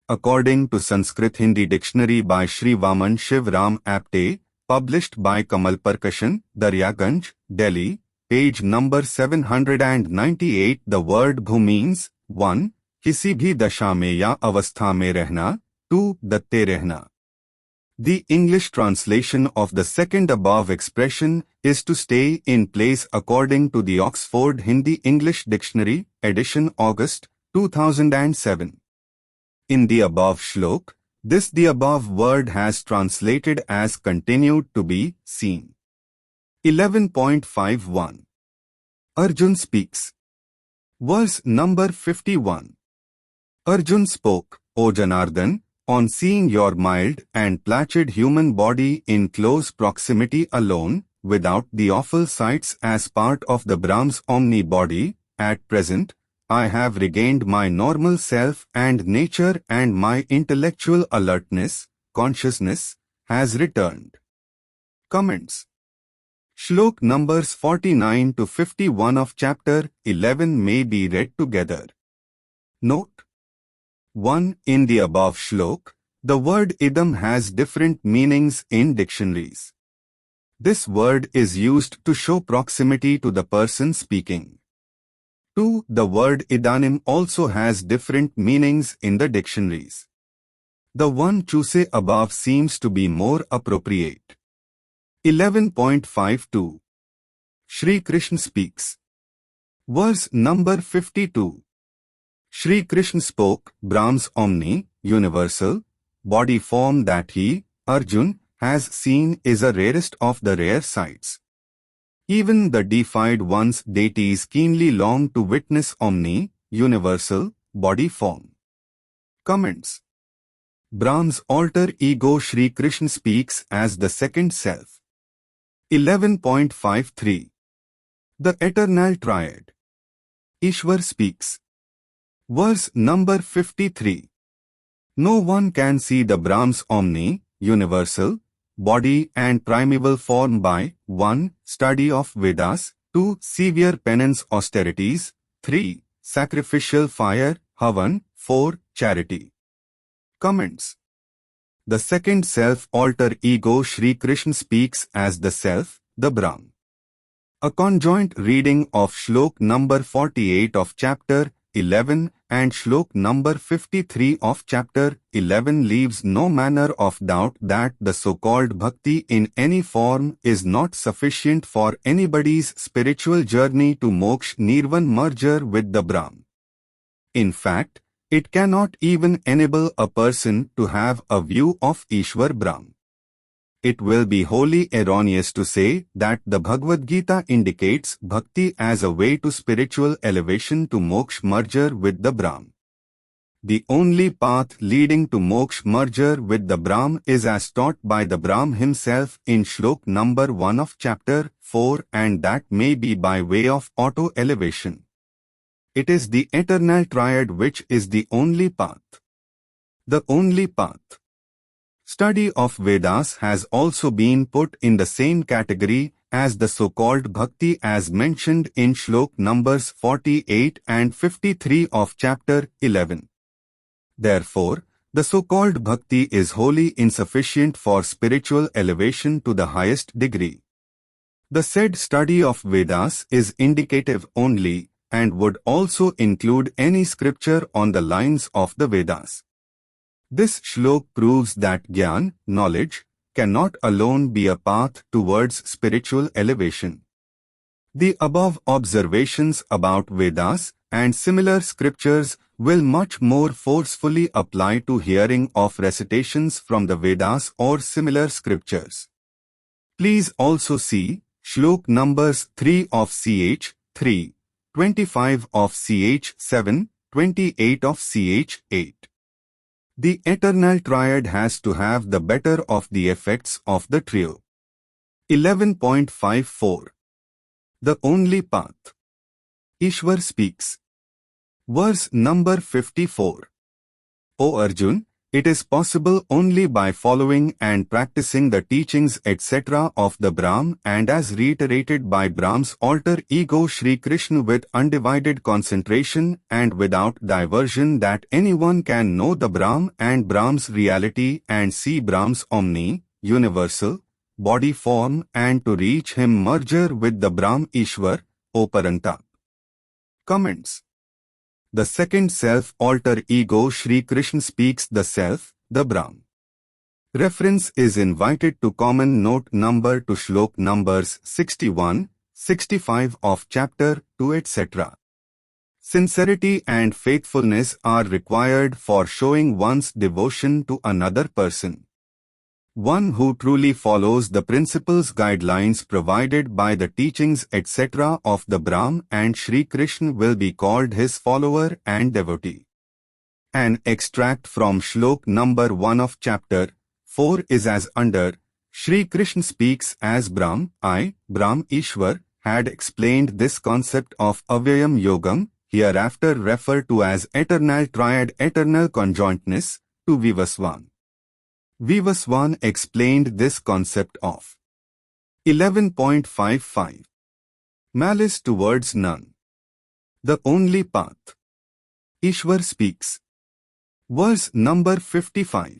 According to Sanskrit Hindi Dictionary by Shri Vaman Shiv Ram Apte, published by Kamal Percussion, Daryaganj, Delhi, page number 798. The word bhu means 1. किसी भी दशा में या अवस्था में रहना, 2. दत्ते रहना. The English translation of the second above expression is to stay in place according to the Oxford Hindi English Dictionary, edition August 2007. In the above shlok, the above word has translated as continued to be seen. 11.51. Arjun speaks. Verse number 51. Arjun spoke, O Janardhan, on seeing your mild and placid human body in close proximity alone, without the awful sights as part of the Brahm's omni-body, at present, I have regained my normal self and nature, and my intellectual alertness, consciousness, has returned. Comments. Shlok numbers 49 to 51 of chapter 11 may be read together. Note. 1. In the above shlok, the word idam has different meanings in dictionaries. This word is used to show proximity to the person speaking. 2. The word idanim also has different meanings in the dictionaries. The one chosen above seems to be more appropriate. 11.52. Shri Krishna speaks. Verse number 52. Shri Krishna spoke, Brahm's omni, universal, body form that he, Arjun, has seen is a rarest of the rare sights. Even the deified ones deities keenly long to witness omni, universal, body form. Comments. Brahm's alter ego Shri Krishna speaks as the second self. 11.53. The eternal triad. Ishwar speaks. Verse number 53. No one can see the Brahm's omni, universal, body and primeval form by 1. Study of Vedas, 2. Severe penance austerities, 3. Sacrificial fire, Havan, 4. Charity. Comments. The second self alter ego Shri Krishna speaks as the self, the Brahm. A conjoint reading of Shlok number 48 of chapter 11 and Shlok number 53 of chapter 11 leaves no manner of doubt that the so-called bhakti in any form is not sufficient for anybody's spiritual journey to moksha nirvan merger with the Brahm. In fact, it cannot even enable a person to have a view of Ishwar Brahm. It will be wholly erroneous to say that the Bhagwat Gita indicates bhakti as a way to spiritual elevation to moksha merger with the Brahm. The only path leading to moksha merger with the Brahm is as taught by the Brahm himself in Shlok number 1 of chapter 4, and that may be by way of auto-elevation. It is the eternal triad which is the only path. The only path. Study of Vedas has also been put in the same category as the so-called bhakti as mentioned in Shlok numbers 48 and 53 of chapter 11. Therefore, the so-called bhakti is wholly insufficient for spiritual elevation to the highest degree. The said study of Vedas is indicative only and would also include any scripture on the lines of the Vedas. This shlok proves that Gyan, knowledge, cannot alone be a path towards spiritual elevation. The above observations about Vedas and similar scriptures will much more forcefully apply to hearing of recitations from the Vedas or similar scriptures. Please also see shlok numbers 3 of CH 3, 25 of CH 7, 28 of CH 8. The eternal triad has to have the better of the effects of the trio. 11.54. The only path. Ishwar speaks. Verse number 54. O Arjun, it is possible only by following and practicing the teachings etc. of the Brahm and as reiterated by Brahm's alter ego Shri Krishna with undivided concentration and without diversion that anyone can know the Brahm and Brahm's reality and see Brahm's omni, universal, body form and to reach him merger with the Brahm Ishwar, O Parantap. Comments. The second self alter ego Shri Krishna speaks the self, the Brahm. Reference is invited to common note number to shlok numbers 61, 65 of chapter 2 etc. Sincerity and faithfulness are required for showing one's devotion to another person. One who truly follows the principles guidelines provided by the teachings etc. of the Brahm and Shri Krishna will be called his follower and devotee. An extract from shlok number 1 of chapter 4 is as under. Shri Krishna speaks as Brahm, I, Brahm Ishwar, had explained this concept of Avyayam Yogam, hereafter referred to as eternal triad eternal conjointness, to Vivaswan. Vivaswan explained this concept of 11.55. Malice towards none. The only path. Ishwar speaks. Verse number 55.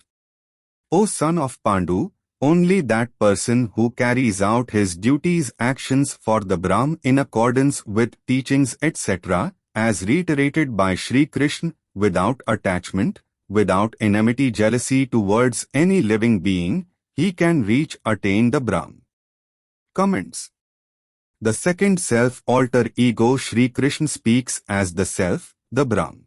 O son of Pandu, only that person who carries out his duties actions for the Brahm in accordance with teachings etc., as reiterated by Shri Krishna, without attachment, without enmity jealousy towards any living being, he can attain the Brahm. Comments. The second self alter ego Shri Krishna speaks as the self, the Brahm.